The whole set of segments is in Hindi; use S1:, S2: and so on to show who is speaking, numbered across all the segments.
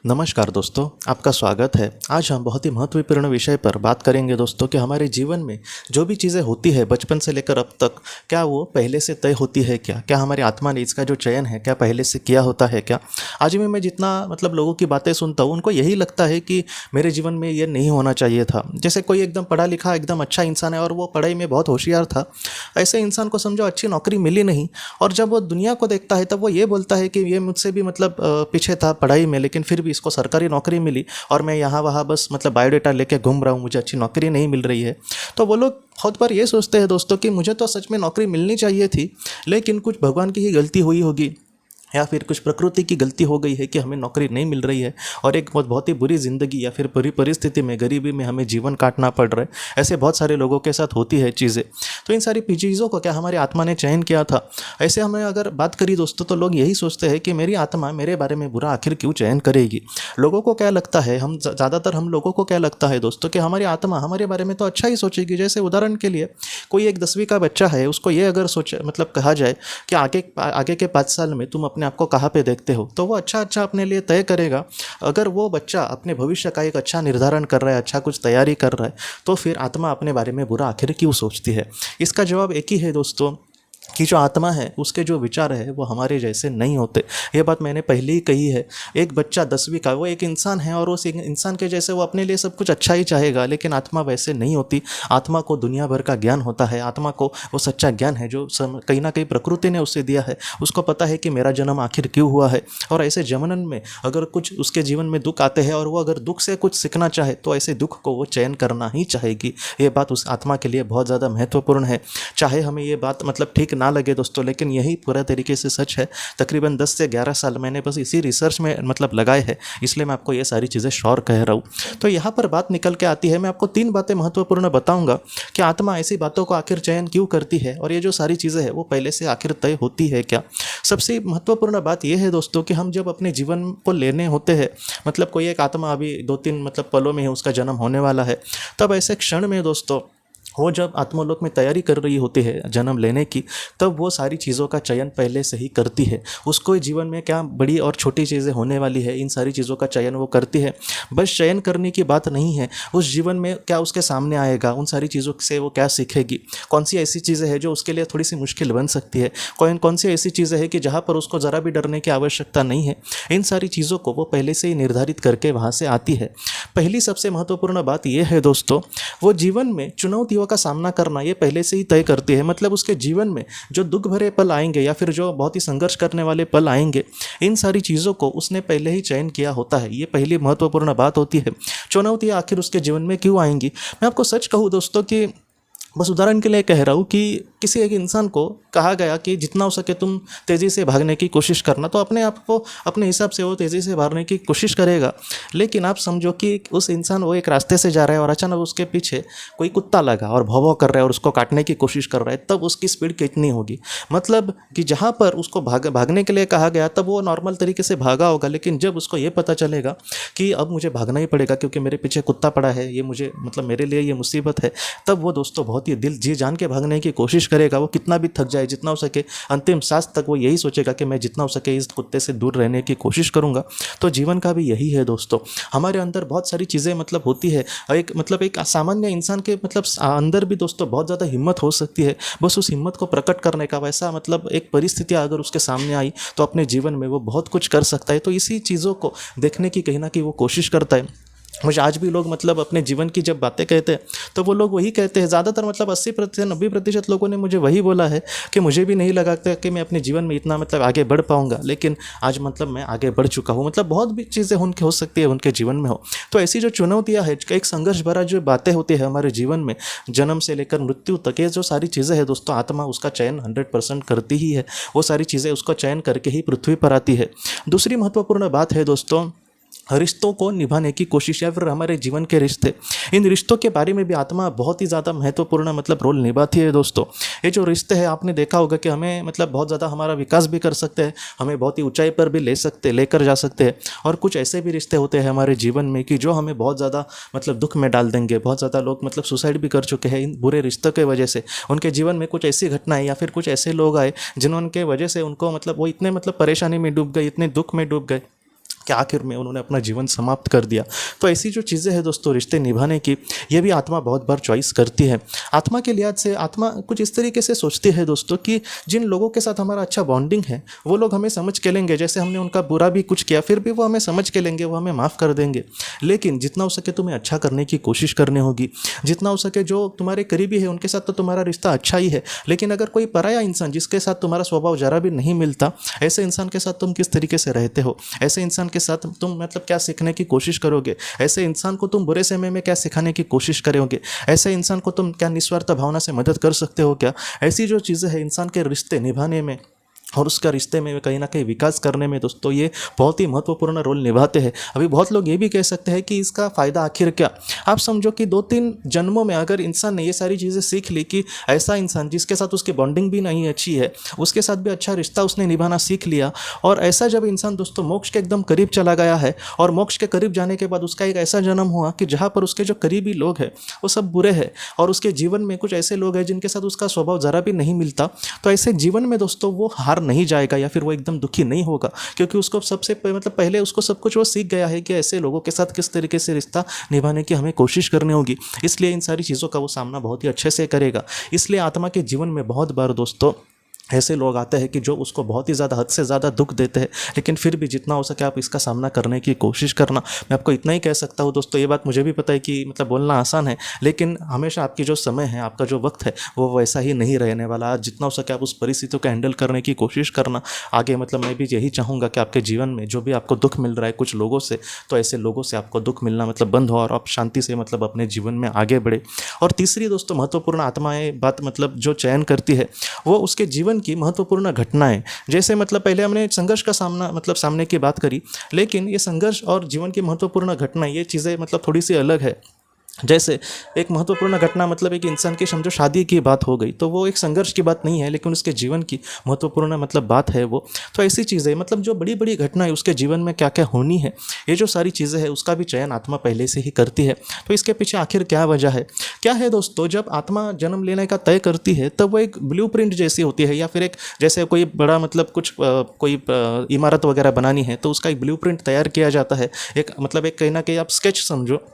S1: नमस्कार दोस्तों, आपका स्वागत है। आज हम बहुत ही महत्वपूर्ण विषय पर बात करेंगे दोस्तों कि हमारे जीवन में जो भी चीज़ें होती है बचपन से लेकर अब तक, क्या वो पहले से तय होती है क्या हमारी आत्मा ने इसका जो चयन है क्या पहले से किया होता है क्या। आज भी मैं जितना लोगों की बातें सुनता हूँ उनको यही लगता है कि मेरे जीवन में ये नहीं होना चाहिए था। जैसे कोई एकदम पढ़ा लिखा एकदम अच्छा इंसान है और वो पढ़ाई में बहुत होशियार था, ऐसे इंसान को समझो अच्छी नौकरी मिली नहीं, और जब वो दुनिया को देखता है तब वो ये बोलता है कि ये मुझसे भी पीछे था पढ़ाई में, लेकिन फिर भी इसको सरकारी नौकरी मिली और मैं यहाँ वहाँ बस बायोडेटा लेके घूम रहा हूँ, मुझे अच्छी नौकरी नहीं मिल रही है। तो वो लोग बहुत बार ये सोचते हैं दोस्तों कि मुझे तो सच में नौकरी मिलनी चाहिए थी, लेकिन कुछ भगवान की ही गलती हुई होगी या फिर कुछ प्रकृति की गलती हो गई है कि हमें नौकरी नहीं मिल रही है और एक बहुत ही बुरी ज़िंदगी या फिर बुरी परिस्थिति में गरीबी में हमें जीवन काटना पड़ रहा है। ऐसे बहुत सारे लोगों के साथ होती है चीज़ें। तो इन सारी चीज़ों को क्या हमारी आत्मा ने चयन किया था? ऐसे हमें अगर बात करी दोस्तों तो लोग यही सोचते हैं कि मेरी आत्मा मेरे बारे में बुरा आखिर क्यों चयन करेगी। लोगों को क्या लगता है, हम लोगों को क्या लगता है दोस्तों कि हमारी आत्मा हमारे बारे में तो अच्छा ही सोचेगी। जैसे उदाहरण के लिए कोई एक 10वीं का बच्चा है, उसको ये अगर कहा जाए कि आगे के 5 साल में तुम अपने आप को कहाँ पे देखते हो, तो वो अच्छा अपने लिए तय करेगा। अगर वो बच्चा अपने भविष्य का एक अच्छा निर्धारण कर रहा है, अच्छा कुछ तैयारी कर रहा है, तो फिर आत्मा अपने बारे में बुरा आखिर क्यों सोचती है? इसका जवाब एक ही है दोस्तों कि जो आत्मा है उसके जो विचार है वो हमारे जैसे नहीं होते। ये बात मैंने पहले ही कही है। एक बच्चा 10वीं का, वो एक इंसान है और उस इंसान के जैसे वो अपने लिए सब कुछ अच्छा ही चाहेगा, लेकिन आत्मा वैसे नहीं होती। आत्मा को दुनिया भर का ज्ञान होता है। आत्मा को वो सच्चा ज्ञान है जो कहीं ना कहीं प्रकृति ने उसे दिया है। उसको पता है कि मेरा जन्म आखिर क्यों हुआ है, और ऐसे जनन में अगर कुछ उसके जीवन में दुख आते हैं और वो अगर दुख से कुछ सीखना चाहे तो ऐसे दुख को वो चयन करना ही चाहेगी। ये बात उस आत्मा के लिए बहुत ज़्यादा महत्वपूर्ण है। चाहे हमें ये बात ठीक ना लगे दोस्तों, लेकिन यही पूरा तरीके से सच है। तकरीबन 10 से 11 साल मैंने बस इसी रिसर्च में लगाए हैं, इसलिए मैं आपको ये सारी चीज़ें श्योर कह रहा हूँ। तो यहाँ पर बात निकल के आती है, मैं आपको 3 बातें महत्वपूर्ण बताऊंगा कि आत्मा ऐसी बातों को आखिर चयन क्यों करती है, और ये जो सारी चीज़ें हैं वो पहले से आखिर तय होती है क्या। सबसे महत्वपूर्ण बात यह है दोस्तों कि हम जब अपने जीवन को लेने होते हैं, कोई एक आत्मा अभी 2-3 पलों में है, उसका जन्म होने वाला है, तब ऐसे क्षण में दोस्तों वो जब आत्मलोक में तैयारी कर रही होती है जन्म लेने की, तब वो सारी चीज़ों का चयन पहले से ही करती है। उसको जीवन में क्या बड़ी और छोटी चीज़ें होने वाली है, इन सारी चीज़ों का चयन वो करती है। बस चयन करने की बात नहीं है, उस जीवन में क्या उसके सामने आएगा, उन सारी चीज़ों से वो क्या सीखेगी, कौन सी ऐसी चीज़ें हैं जो उसके लिए थोड़ी सी मुश्किल बन सकती है, कौन सी ऐसी चीज़ें हैं कि जहाँ पर उसको ज़रा भी डरने की आवश्यकता नहीं है। इन सारी चीज़ों को वो पहले से ही निर्धारित करके वहाँ से आती है। पहली सबसे महत्वपूर्ण बात यह है दोस्तों, वो जीवन में चुनौतियों का सामना करना ये पहले से ही तय करती है। उसके जीवन में जो दुख भरे पल आएंगे या फिर जो बहुत ही संघर्ष करने वाले पल आएंगे, इन सारी चीज़ों को उसने पहले ही चयन किया होता है। ये पहली महत्वपूर्ण बात होती है। चुनौतियाँ आखिर उसके जीवन में क्यों आएंगी? मैं आपको सच कहूँ दोस्तों कि बस उदाहरण के लिए कह रहा हूँ कि किसी एक इंसान को कहा गया कि जितना हो सके तुम तेज़ी से भागने की कोशिश करना, तो अपने आप को अपने हिसाब से वो तेज़ी से भागने की कोशिश करेगा। लेकिन आप समझो कि उस इंसान वो एक रास्ते से जा रहा है और अचानक उसके पीछे कोई कुत्ता लगा और भौं भौं कर रहा है और उसको काटने की कोशिश कर रहा है, तब उसकी स्पीड कितनी होगी? कि जहाँ पर उसको भागने के लिए कहा गया तब वो नॉर्मल तरीके से भागा होगा, लेकिन जब उसको ये पता चलेगा कि अब मुझे भागना ही पड़ेगा क्योंकि मेरे पीछे कुत्ता पड़ा है, ये मुझे मेरे लिए ये मुसीबत है, तब वो दोस्तों बहुत ही दिल जी जान के भागने की कोशिश करेगा। वो कितना भी थक जाए, जितना हो सके अंतिम सांस तक वो यही सोचेगा कि मैं जितना हो सके इस कुत्ते से दूर रहने की कोशिश करूंगा। तो जीवन का भी यही है दोस्तों। हमारे अंदर बहुत सारी चीज़ें होती है। एक सामान्य इंसान के अंदर भी दोस्तों बहुत ज़्यादा हिम्मत हो सकती है। बस उस हिम्मत को प्रकट करने का वैसा एक परिस्थितियाँ अगर उसके सामने आई तो अपने जीवन में वो बहुत कुछ कर सकता है। तो इसी चीज़ों को देखने की कहीं ना कहीं वो कोशिश करता है। मुझे आज भी लोग अपने जीवन की जब बातें कहते हैं तो वो लोग वही कहते हैं। ज़्यादातर 80% 90% लोगों ने मुझे वही बोला है कि मुझे भी नहीं लगा था कि मैं अपने जीवन में इतना आगे बढ़ पाऊंगा, लेकिन आज मैं आगे बढ़ चुका हूँ। बहुत भी चीज़ें उनके हो सकती है उनके जीवन में हो। तो ऐसी जो चुनौतियाँ है, एक संघर्ष भरा जो बातें होती है हमारे जीवन में, जन्म से लेकर मृत्यु तक, ये जो सारी चीज़ें हैं दोस्तों, आत्मा उसका चयन 100% करती ही है। वो सारी चीज़ें उसको चयन करके ही पृथ्वी पर आती है। दूसरी महत्वपूर्ण बात है दोस्तों, रिश्तों को निभाने की कोशिश या फिर हमारे जीवन के रिश्ते। इन रिश्तों के बारे में भी आत्मा बहुत ही ज़्यादा महत्वपूर्ण रोल निभाती है दोस्तों। ये जो रिश्ते हैं, आपने देखा होगा कि हमें बहुत ज़्यादा हमारा विकास भी कर सकते हैं, हमें बहुत ही ऊंचाई पर भी लेकर जा सकते हैं। और कुछ ऐसे भी रिश्ते होते हैं हमारे जीवन में कि जो हमें बहुत ज़्यादा दुख में डाल देंगे। बहुत ज़्यादा लोग सुसाइड भी कर चुके हैं इन बुरे रिश्तों के वजह से। उनके जीवन में कुछ ऐसी घटनाएं या फिर कुछ ऐसे लोग आए जिन्होंने वजह से उनको वो इतने परेशानी में डूब गए, इतने दुख में डूब गए कि आखिर में उन्होंने अपना जीवन समाप्त कर दिया। तो ऐसी जो चीज़ें हैं दोस्तों रिश्ते निभाने की, ये भी आत्मा बहुत बार चॉइस करती है। आत्मा के लिहाज से आत्मा कुछ इस तरीके से सोचती है दोस्तों कि जिन लोगों के साथ हमारा अच्छा बॉन्डिंग है वो लोग हमें समझ के लेंगे, जैसे हमने उनका बुरा भी कुछ किया फिर भी वो हमें समझ के लेंगे, वो हमें माफ़ कर देंगे। लेकिन जितना हो सके तुम्हें अच्छा करने की कोशिश करनी होगी, जितना हो सके जो तुम्हारे करीबी है उनके साथ तो तुम्हारा रिश्ता अच्छा ही है, लेकिन अगर कोई पराया इंसान जिसके साथ तुम्हारा स्वभाव जरा भी नहीं मिलता, ऐसे इंसान के साथ तुम किस तरीके से रहते हो, ऐसे इंसान के साथ तुम मतलब क्या सीखने की कोशिश करोगे, ऐसे इंसान को तुम बुरे समय में क्या सिखाने की कोशिश करोगे, ऐसे इंसान को तुम क्या निस्वार्थ भावना से मदद कर सकते हो क्या। ऐसी जो चीज़ें हैं इंसान के रिश्ते निभाने में और उसका रिश्ते में कहीं ना कहीं विकास करने में दोस्तों ये बहुत ही महत्वपूर्ण रोल निभाते हैं। अभी बहुत लोग ये भी कह सकते हैं कि इसका फ़ायदा आखिर क्या। आप समझो कि 2-3 जन्मों में अगर इंसान ने ये सारी चीज़ें सीख ली कि ऐसा इंसान जिसके साथ उसकी बॉन्डिंग भी नहीं अच्छी है उसके साथ भी अच्छा रिश्ता उसने निभाना सीख लिया, और ऐसा जब इंसान दोस्तों मोक्ष के एकदम करीब चला गया है और मोक्ष के करीब जाने के बाद उसका एक ऐसा जन्म हुआ कि जहाँ पर उसके जो करीबी लोग हैं वो सब बुरे हैं और उसके जीवन में कुछ ऐसे लोग हैं जिनके साथ उसका स्वभाव ज़रा भी नहीं मिलता, तो ऐसे जीवन में दोस्तों वो हार नहीं जाएगा या फिर वो एकदम दुखी नहीं होगा, क्योंकि उसको सबसे मतलब पहले उसको सब कुछ वो सीख गया है कि ऐसे लोगों के साथ किस तरीके से रिश्ता निभाने की हमें कोशिश करनी होगी। इसलिए इन सारी चीज़ों का वो सामना बहुत ही अच्छे से करेगा। इसलिए आत्मा के जीवन में बहुत बार दोस्तों ऐसे लोग आते हैं कि जो उसको बहुत ही ज़्यादा हद से ज़्यादा दुख देते हैं, लेकिन फिर भी जितना हो सके आप इसका सामना करने की कोशिश करना। मैं आपको इतना ही कह सकता हूँ दोस्तों, ये बात मुझे भी पता है कि मतलब बोलना आसान है, लेकिन हमेशा आपकी जो समय है, आपका जो वक्त है वो वैसा ही नहीं रहने वाला। जितना हो सके आप उस परिस्थितियों को हैंडल करने की कोशिश करना आगे। मतलब मैं भी यही चाहूँगा कि आपके जीवन में जो भी आपको दुख मिल रहा है कुछ लोगों से, तो ऐसे लोगों से आपको दुख मिलना मतलब बंद हो और आप शांति से मतलब अपने जीवन में आगे बढ़े। और तीसरी दोस्तों महत्वपूर्ण आत्माएँ बात मतलब जो चयन करती है वो उसके जीवन की महत्वपूर्ण घटनाएं, जैसे मतलब पहले हमने संघर्ष का सामने की बात करी, लेकिन ये संघर्ष और जीवन की महत्वपूर्ण घटनाएं ये चीज़ें मतलब थोड़ी सी अलग है। जैसे एक महत्वपूर्ण घटना मतलब एक इंसान की समझो शादी की बात हो गई, तो वो एक संघर्ष की बात नहीं है, लेकिन उसके जीवन की महत्वपूर्ण मतलब बात है वो। तो ऐसी चीज़ें मतलब जो बड़ी बड़ी घटनाएं उसके जीवन में क्या क्या होनी है, ये जो सारी चीज़ें हैं उसका भी चयन आत्मा पहले से ही करती है। तो इसके पीछे आखिर क्या वजह है, क्या है दोस्तों। जब आत्मा जन्म लेने का तय करती है तब वो एक ब्लूप्रिंट जैसी होती है, या फिर एक जैसे कोई बड़ा मतलब कुछ कोई इमारत वगैरह बनानी है तो उसका एक ब्लूप्रिंट तैयार किया जाता है। एक मतलब एक कहीं ना कहीं आप स्केच समझो,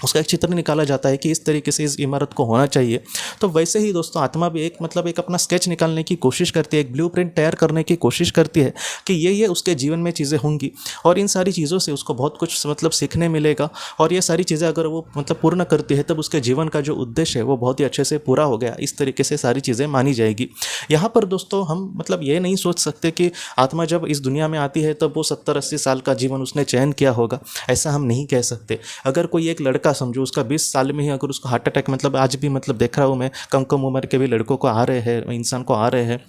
S1: उसका एक चित्र निकाला जाता है कि इस तरीके से इस इमारत को होना चाहिए। तो वैसे ही दोस्तों आत्मा भी एक मतलब एक अपना स्केच निकालने की कोशिश करती है, एक ब्लूप्रिंट तैयार करने की कोशिश करती है कि ये उसके जीवन में चीज़ें होंगी और इन सारी चीज़ों से उसको बहुत कुछ मतलब सीखने मिलेगा। और ये सारी चीज़ें अगर वो मतलब पूर्ण करती है तब उसके जीवन का जो उद्देश्य है वो बहुत ही अच्छे से पूरा हो गया, इस तरीके से सारी चीज़ें मानी जाएगी। यहाँ पर दोस्तों हम मतलब ये नहीं सोच सकते कि आत्मा जब इस दुनिया में आती है तब वो 70-80 साल का जीवन उसने चयन किया होगा, ऐसा हम नहीं कह सकते। अगर कोई एक लड़का समझो उसका 20 साल में ही अगर उसको हार्ट अटैक, मतलब आज भी मतलब देख रहा हूँ मैं कम कम उम्र के भी लड़कों को आ रहे हैं, इंसान को आ रहे हैं।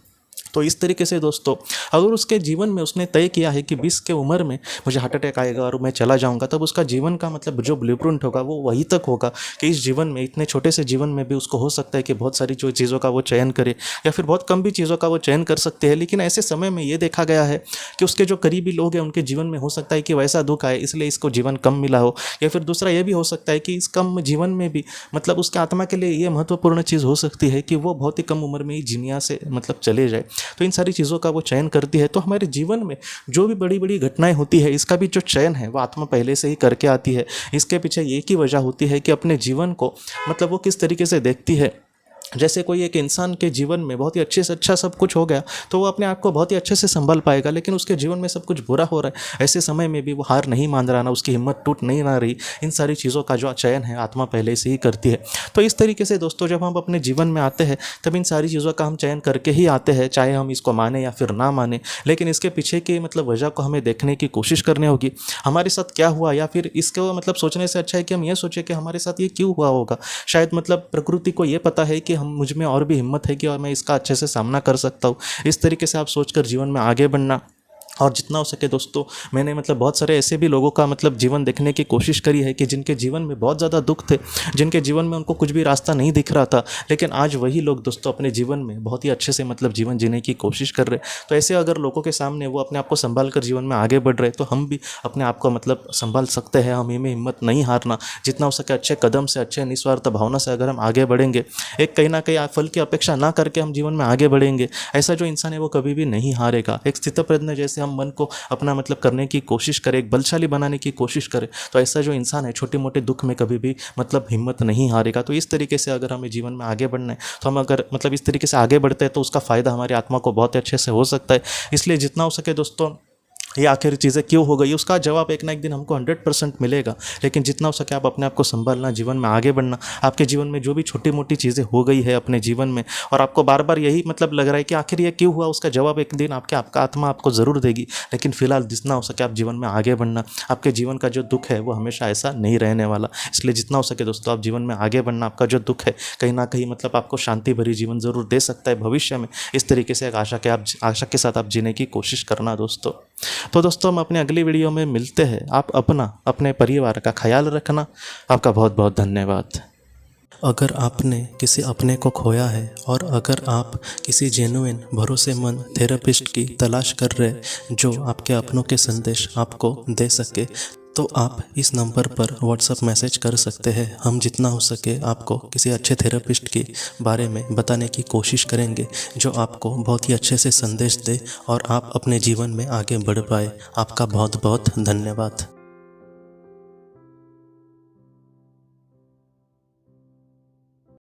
S1: तो इस तरीके से दोस्तों अगर उसके जीवन में उसने तय किया है कि 20 के उम्र में मुझे हार्ट अटैक आएगा और मैं चला जाऊंगा, तब उसका जीवन का मतलब जो ब्लूप्रिंट होगा वो वहीं तक होगा कि इस जीवन में, इतने छोटे से जीवन में भी उसको हो सकता है कि बहुत सारी जो चीज़ों का वो चयन करे या फिर बहुत कम भी चीज़ों का वो चयन कर सकते हैं। लेकिन ऐसे समय में ये देखा गया है कि उसके जो करीबी लोग हैं उनके जीवन में हो सकता है कि वैसा दुख आए इसलिए इसको जीवन कम मिला हो, या फिर दूसरा ये भी हो सकता है कि इस कम जीवन में भी मतलब उसके आत्मा के लिए ये महत्वपूर्ण चीज़ हो सकती है कि वो बहुत ही कम उम्र में ही दुनिया से मतलब चले जाए। तो इन सारी चीज़ों का वो चयन करती है। तो हमारे जीवन में जो भी बड़ी बड़ी घटनाएं होती है इसका भी जो चयन है वो आत्मा पहले से ही करके आती है। इसके पीछे एक ही वजह होती है कि अपने जीवन को मतलब वो किस तरीके से देखती है। जैसे कोई एक इंसान के जीवन में बहुत ही अच्छे से अच्छा सब कुछ हो गया तो वो अपने आप को बहुत ही अच्छे से संभाल पाएगा, लेकिन उसके जीवन में सब कुछ बुरा हो रहा है, ऐसे समय में भी वो हार नहीं मान रहा ना, उसकी हिम्मत टूट नहीं ना रही। इन सारी चीज़ों का जो चयन है आत्मा पहले से ही करती है। तो इस तरीके से दोस्तों जब हम अपने जीवन में आते हैं तब इन सारी चीज़ों का हम चयन करके ही आते हैं, चाहे हम इसको माने या फिर ना माने। लेकिन इसके पीछे की मतलब वजह को हमें देखने की कोशिश करनी होगी, हमारे साथ क्या हुआ, या फिर इसको मतलब सोचने से अच्छा है कि हम ये सोचें कि हमारे साथ ये क्यों हुआ होगा। शायद मतलब प्रकृति को ये पता है कि मुझ में और भी हिम्मत है कि और मैं इसका अच्छे से सामना कर सकता हूँ। इस तरीके से आप सोचकर जीवन में आगे बढ़ना। और जितना हो सके दोस्तों मैंने मतलब बहुत सारे ऐसे भी लोगों का मतलब जीवन देखने की कोशिश करी है कि जिनके जीवन में बहुत ज़्यादा दुख थे, जिनके जीवन में उनको कुछ भी रास्ता नहीं दिख रहा था, लेकिन आज वही लोग दोस्तों अपने जीवन में बहुत ही अच्छे से मतलब जीवन जीने की कोशिश कर रहे। तो ऐसे अगर लोगों के सामने वो अपने आप को संभाल कर जीवन में आगे बढ़ रहे तो हम भी अपने आप को मतलब संभाल सकते हैं। हम में हिम्मत नहीं हारना, जितना हो सके अच्छे कदम से, अच्छे निस्वार्थ भावना से अगर हम आगे बढ़ेंगे, एक कहीं ना कहीं फल की अपेक्षा ना करके हम जीवन में आगे बढ़ेंगे, ऐसा जो इंसान है वो कभी भी नहीं हारेगा। एक स्थितप्रज्ञ जैसे हम मन को अपना मतलब करने की कोशिश करें, एक बलशाली बनाने की कोशिश करें, तो ऐसा जो इंसान है छोटे मोटे दुख में कभी भी मतलब हिम्मत नहीं हारेगा। तो इस तरीके से अगर हमें जीवन में आगे बढ़ना है, तो हम अगर मतलब इस तरीके से आगे बढ़ते हैं तो उसका फ़ायदा हमारी आत्मा को बहुत अच्छे से हो सकता है। इसलिए जितना हो सके दोस्तों, ये आखिर चीज़ें क्यों हो गई उसका जवाब एक ना एक दिन हमको 100% मिलेगा। लेकिन जितना हो सके आप अपने आप को संभालना, जीवन में आगे बढ़ना। आपके जीवन में जो भी छोटी मोटी चीज़ें हो गई है अपने जीवन में, और आपको बार बार यही मतलब लग रहा है कि आखिर ये क्यों हुआ, उसका जवाब एक दिन आपका आत्मा आपको ज़रूर देगी। लेकिन फिलहाल जितना हो सके आप जीवन में आगे बढ़ना। आपके जीवन का जो दुख है वो हमेशा ऐसा नहीं रहने वाला। इसलिए जितना हो सके दोस्तों आप जीवन में आगे बढ़ना। आपका जो दुख है कहीं ना कहीं मतलब आपको शांति भरी जीवन ज़रूर दे सकता है भविष्य में। इस तरीके से एक आशा के साथ आप जीने की कोशिश करना दोस्तों। तो दोस्तों हम अपने अगली वीडियो में मिलते हैं। आप अपने परिवार का ख्याल रखना। आपका बहुत बहुत धन्यवाद। अगर आपने किसी अपने को खोया है और अगर आप किसी जेन्युइन भरोसेमंद थेरेपिस्ट की तलाश कर रहे जो आपके अपनों के संदेश आपको दे सके, तो आप इस नंबर पर व्हाट्सएप मैसेज कर सकते हैं। हम जितना हो सके आपको किसी अच्छे थेरेपिस्ट के बारे में बताने की कोशिश करेंगे जो आपको बहुत ही अच्छे से संदेश दे और आप अपने जीवन में आगे बढ़ पाए। आपका बहुत बहुत धन्यवाद।